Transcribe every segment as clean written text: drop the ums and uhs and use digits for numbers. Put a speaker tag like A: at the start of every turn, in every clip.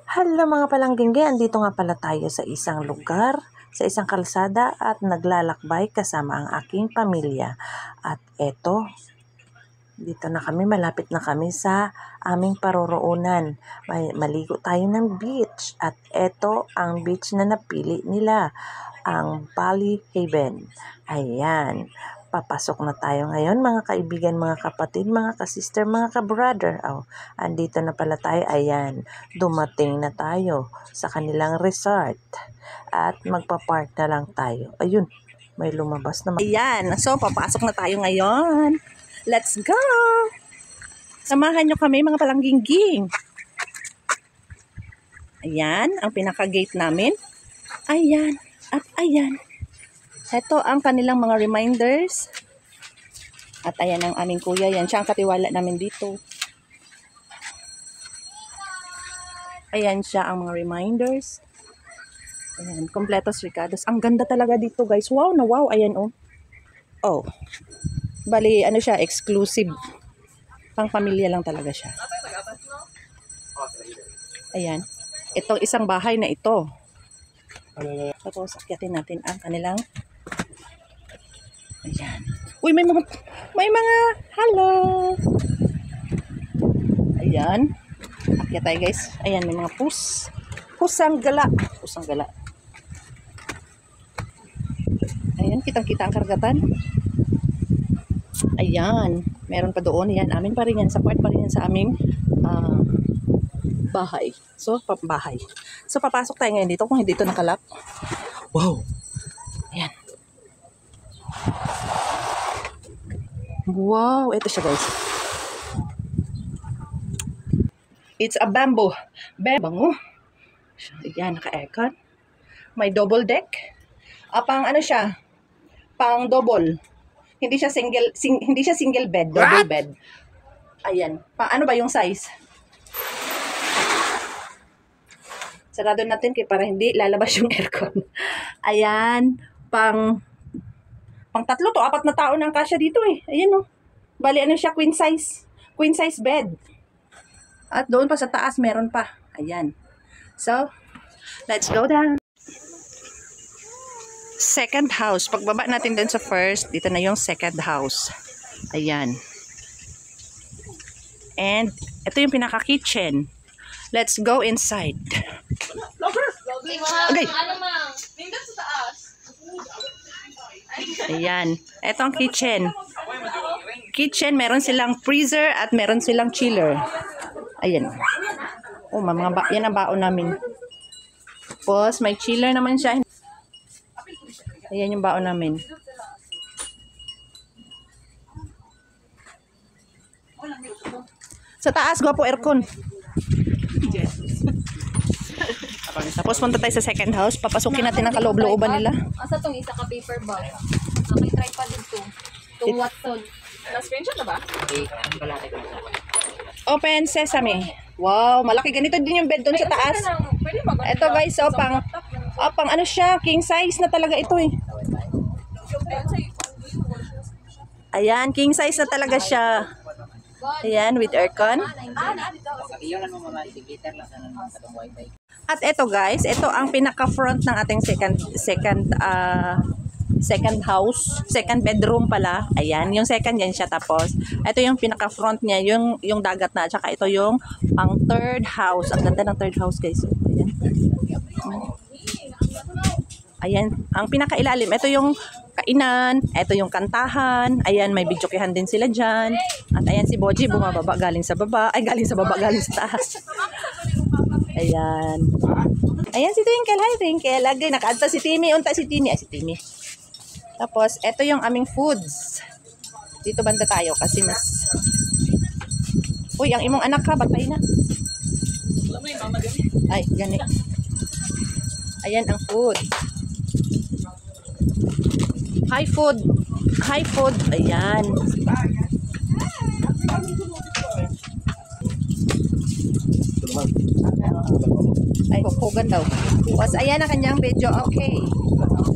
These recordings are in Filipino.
A: Hala mga palanggengge, andito nga pala tayo sa isang lugar, sa isang kalsada at naglalakbay kasama ang aking pamilya. At eto, dito na kami, malapit na kami sa aming paroroonan. Maligo tayo ng beach at eto ang beach na napili nila, ang Bali Haven. Ayan. Papasok na tayo ngayon mga kaibigan, mga kapatid, mga kasister, mga kabrother. Andito na pala tayo. Ayan, dumating na tayo sa kanilang resort. At magpa-park na lang tayo. Ayun, may lumabas na. Ayan, so papasok na tayo ngayon. Let's go! Samahan nyo kami mga palangging-ging. Ayan, ang pinaka-gate namin. Ayan, at ayan. Ito ang kanilang mga reminders. At ayan ang aming kuya. Yan siya ang katiwala namin dito. Ayan siya ang mga reminders. Ayan, completos ricados. Ang ganda talaga dito guys. Wow na wow. Ayan oh. Oh. Bali, ano siya, exclusive. Pang pamilya lang talaga siya. Ayan. Itong isang bahay na ito. Tapos, akyatin natin ang kanilang. Ayan. Uy, may mga, hello. Ayan. Akyat tayo guys. Ayan, may mga pusang gala. Pusang gala. Ayan, kitang-kita ang karagatan. Ayan. Meron pa doon. Ayan, amin pa rin yan. Sa part pa rin yan sa aming bahay. So, bahay. So, papasok tayo ngayon dito kung hindi ito nakalak. Wow. Ayan. Wow, ito siya guys. It's a bamboo. Bango. Ayan, naka-aircon. May double deck. Pang ano siya? Pang double. Hindi siya single bed, double bed. Ayan. Ano ba yung size? Sarado natin para hindi lalabas yung aircon. Ayan, pang 3 to 4 na tao nang kasya dito eh. Ayan oh. Bali ano siya, queen size bed. At doon pa sa taas meron pa. Ayan. So, let's go down. Second house. Pagbaba natin din sa first, dito na yung second house. Ayan. And ito yung pinaka-kitchen. Let's go inside. Okay. Ayan. Ito ang kitchen. Meron silang freezer at meron silang chiller. Ayan. Oh, yan ang baon namin. Tapos, may chiller naman siya. Ayan yung baon namin. Sa taas, gwapo aircon. Tapos punta tayo sa second house. Papasukin natin ang kaloob-looban nila.
B: Asa tong isa ka paper bag? May tripod dito. Itong Watson. Na-screenshot na ba?
A: Open sesame. Wow, malaki. Ganito din yung bed doon sa taas. Ito guys, pang ano siya, king size na talaga ito eh. Ayan, king size na talaga siya. Ayan, with aircon. At ito guys, ito ang pinaka-front ng ating second house, second bedroom pala. Ayan, yung second yan siya. Tapos, ito yung pinaka-front niya, yung dagat na. Tsaka ito yung pang third house. Ang ganda ng third house guys. Ayan. Ayan, ang pinaka-ilalim. Ito yung kainan. Ito yung kantahan. Ayan, may videokehan din sila dyan. At ayan si Boji, bumababa galing sa baba. Ay, galing sa baba, galing sa taas. Ayan. Ayan si Twinkle. Hi, Twinkle. Lagay, nakaadta si Timmy. Unta si Timmy. Ay, si Timmy. Tapos, ito yung aming foods. Dito banda tayo kasi mas... Uy, ang imong anak ka, batay na. Ay, gani. Ayan ang food. Hi food. Hi food. Ayan. Ay, hukugan daw. Tapos, ayan ang kanyang video. Okay.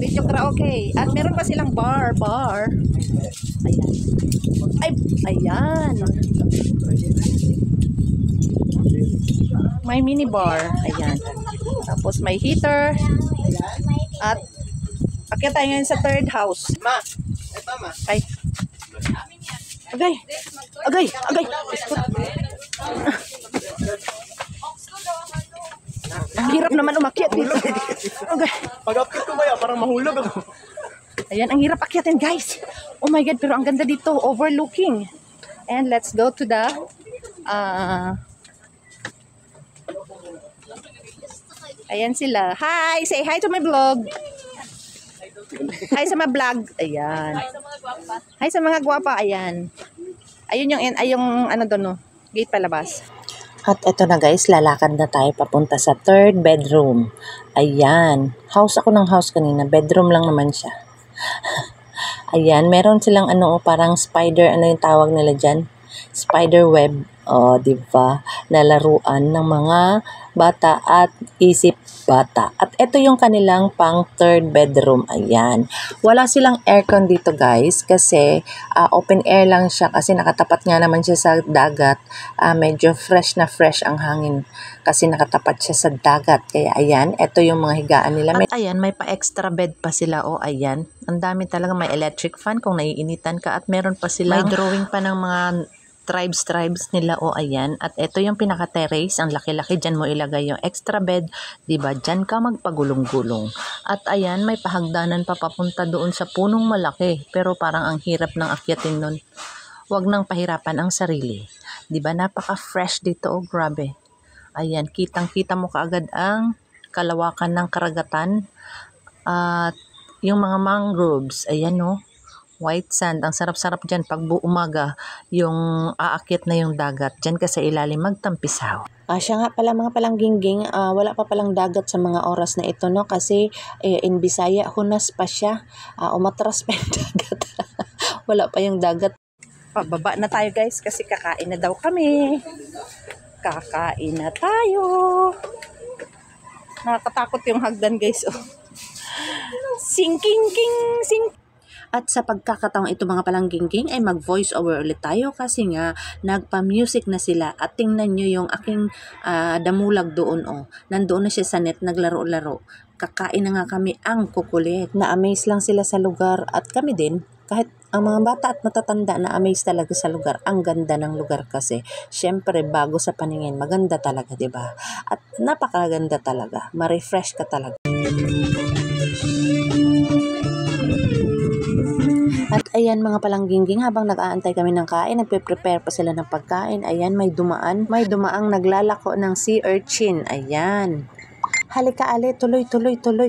A: Video karaoke. At meron pa silang bar. Ayan. Ay, ayan. May minibar. Ayan. Tapos may heater. At akyat tayo ngayon sa third house.
C: Ma, eto ma.
A: Ay. Agay. Agay. Agay. Ang hirap naman umakyat dito. Okay.
C: Pag-upkit ko ba yan? Parang mahulog ako.
A: Ayan, ang hirap akyatin guys. Oh my God, pero ang ganda dito. Overlooking. And let's go to the ayan sila. Hi! Say hi to my vlog. Hi sa mga vlog. Ayan. Hi sa mga gwapa. Ayan. Ayun yung ano doon, no? Gate palabas. At eto na guys, lalakad na tayo papunta sa third bedroom. Ayan. House ako ng house kanina. Bedroom lang naman siya. Ayan. Meron silang parang spider, ano yung tawag nila dyan? Spider web. O, diba? Nalaruan ng mga bata at isip bata. At ito yung kanilang pang third bedroom. Ayan. Wala silang aircon dito guys kasi open air lang siya kasi nakatapat nga naman siya sa dagat. Medyo fresh na fresh ang hangin kasi nakatapat siya sa dagat. Kaya ayan, ito yung mga higaan nila. At ayan, may pa-extra bed pa sila. O ayan, ang dami talaga. May electric fan kung naiinitan ka at meron pa sila. May drawing pa ng mga tribes nila. O ayan, at ito yung pinaka-terrace, ang laki-laki. Dyan mo ilagay yung extra bed, diba? Dyan ka magpagulong-gulong. At ayan, may pahagdanan pa papunta doon sa punong malaki, pero parang ang hirap ng akyatin nun. Huwag nang pahirapan ang sarili, diba? Napaka-fresh dito. Oh, grabe. Ayan, kitang-kita mo kaagad ang kalawakan ng karagatan at yung mga mangroves. Ayan, no? White sand. Ang sarap-sarap dyan pag umaga yung aakyat na yung dagat. Dyan ka sa ilalim magtampisaw. Siya nga pala mga palanggingging, wala pa palang dagat sa mga oras na ito, no? Kasi in Bisaya, hunas pa siya. Umatras pa yung dagat. Wala pa yung dagat. Pababa na tayo guys kasi kakain na daw kami. Kakain na tayo. Nakakatakot yung hagdan guys. Oh. Sing. At sa pagkakataong ito mga palanggingging ay mag-voice over ulit tayo kasi nga nagpa-music na sila at tingnan nyo yung aking damulag doon. Nandoon na siya sa net naglaro-laro. Kakain na nga kami ang kukulit. Na-amaze lang sila sa lugar at kami din. Kahit ang mga bata at matatanda na-amaze talaga sa lugar. Ang ganda ng lugar kasi. Siyempre bago sa paningin maganda talaga, diba? At napakaganda talaga. Ma-refresh ka talaga. At ayan mga palanggingging, habang nag-aantay kami ng kain, nagpe-prepare pa sila ng pagkain. Ayan, may dumaang naglalako ng sea urchin. Ayan. Halika ali, tuloy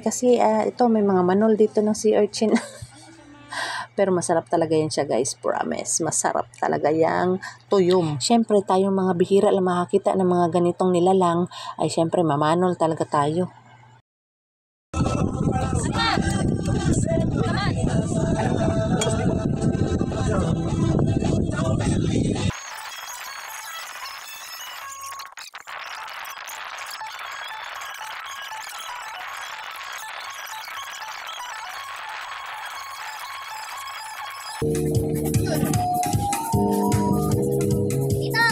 A: kasi ito may mga manol dito ng sea urchin. Pero masarap talaga yan siya guys, promise. Masarap talaga yang tuyom. Siyempre tayong mga bihira lang makakita ng mga ganitong nilalang, ay siyempre mamanol talaga tayo.
D: Ito,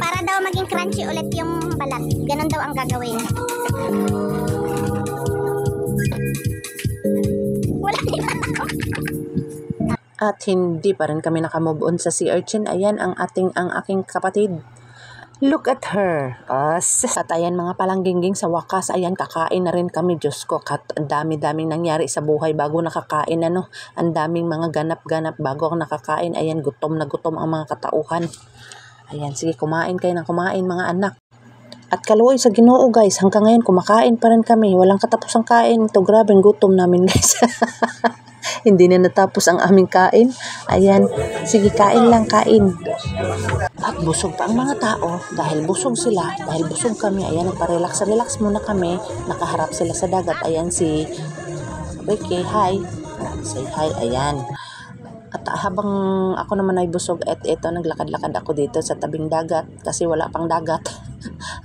D: para daw maging crunchy ulit yung balat. Ganon daw ang gagawin. Wala din.
A: At hindi pa rin kami nakamove on sa sea urchin. Ayan ang aking kapatid. Look at her. At ayan mga palanggingging, sa wakas, ayan kakain na rin kami. Diyos ko, ang dami-daming nangyari sa buhay bago nakakain. Ang daming mga ganap-ganap bago ako nakakain. Ayan, gutom na gutom ang mga katauhan. Ayan, sige, kumain kayo ng kumain mga anak. At kaluoy sa Ginoo guys, hanggang ngayon kumakain pa rin kami. Walang katapusang kain. Ito, grabeng gutom namin guys. Hindi na natapos ang aming kain. Ayan, sige, kain lang, kain. At busog pa ang mga tao dahil busog sila, dahil busog kami. Ayan, nagpa-relax muna kami. Nakaharap sila sa dagat. Ayan si Ricky, hi. Say hi, ayan. At habang ako naman ay busog, eto naglakad-lakad ako dito sa tabing dagat kasi wala pang dagat.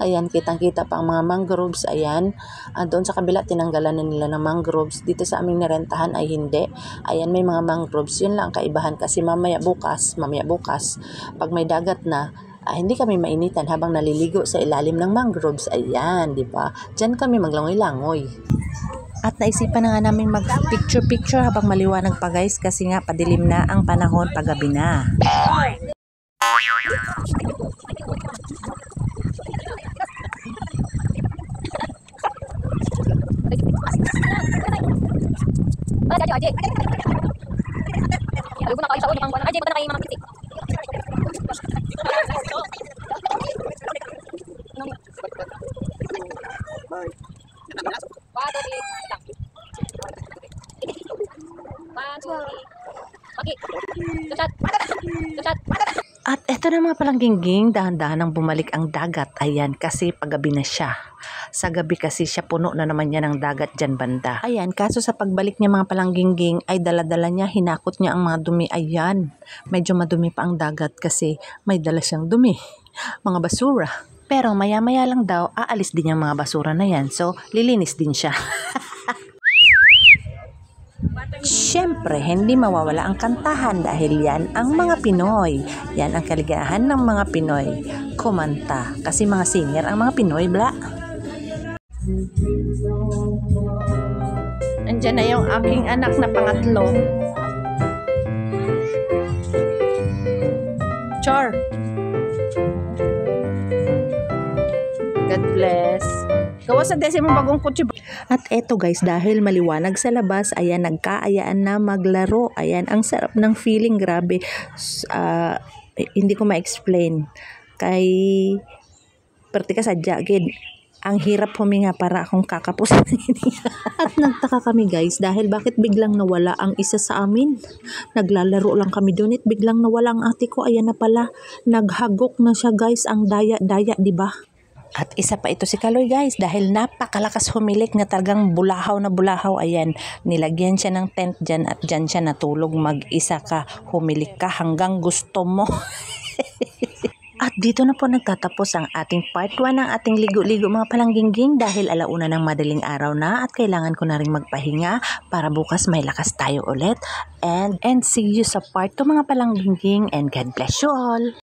A: Ayan, kitang-kita pa ang mga mangroves. Ayan, doon sa kabila tinanggalan na nila ng mangroves. Dito sa aming nirentahan ay hindi. Ayan, may mga mangroves. Yun lang ang kaibahan kasi mamaya bukas, pag may dagat na, hindi kami mainitan habang naliligo sa ilalim ng mangroves. Ayan, di ba? Diyan kami maglangoy-langoy. At naisipan na nga namin mag-picture-picture habang maliwanag pa guys kasi nga padilim na ang panahon paggabi na.
B: Alugo na kayo sa ulo pang Ajay, pagka na kayo mga pitik.
A: At eto na mga palangging-ging, dahan-dahan nang bumalik ang dagat. Ayan, kasi paggabi na siya. Sa gabi kasi siya puno na naman yan ng dagat dyan banda. Ayan, kaso sa pagbalik niya mga palangging-ging ay dala-dala niya, hinakot niya ang mga dumi. Ayan, medyo madumi pa ang dagat kasi may dala siyang dumi. Mga basura. Pero maya-maya lang daw, aalis din yung mga basura na yan. So, lilinis din siya. Siyempre, hindi mawawala ang kantahan dahil yan ang mga Pinoy. Yan ang kaligayahan ng mga Pinoy. Kumanta. Kasi mga singer ang mga Pinoy, bla. Andiyan na yung aking anak na pangatlo. Char. God bless. Gawa sa desimong bagong kutsi. At eto guys, dahil maliwanag sa labas, ayan, nagkaayaan na maglaro. Ayan, ang sarap ng feeling, grabe. Hindi ko ma-explain. Kay pertika sadya, gid. Ang hirap huminga para akong kakapos. At nagtaka kami guys, dahil bakit biglang nawala ang isa sa amin. Naglalaro lang kami doon at biglang nawala ang ate ko. Ayan na pala, naghagok na siya guys, ang daya-daya, di ba? At isa pa ito si Kaloy guys dahil napakalakas humilik na talagang bulahaw na bulahaw. Ayan, nilagyan siya ng tent dyan at dyan siya natulog. Mag-isa ka, humilik ka hanggang gusto mo. At dito na po nagtatapos ang ating part 1 ng ating ligo-ligo mga palangging-ging dahil alauna ng madaling araw na at kailangan ko na rin magpahinga para bukas may lakas tayo ulit. And see you sa part 2 mga palangging-ging and God bless you all.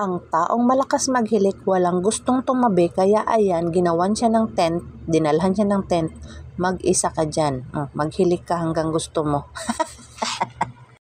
A: Ang taong malakas maghilik walang gustong tumabi kaya ayan, ginawan siya ng tent, dinalhan siya ng tent, mag-isa ka dyan. Maghilik ka hanggang gusto mo.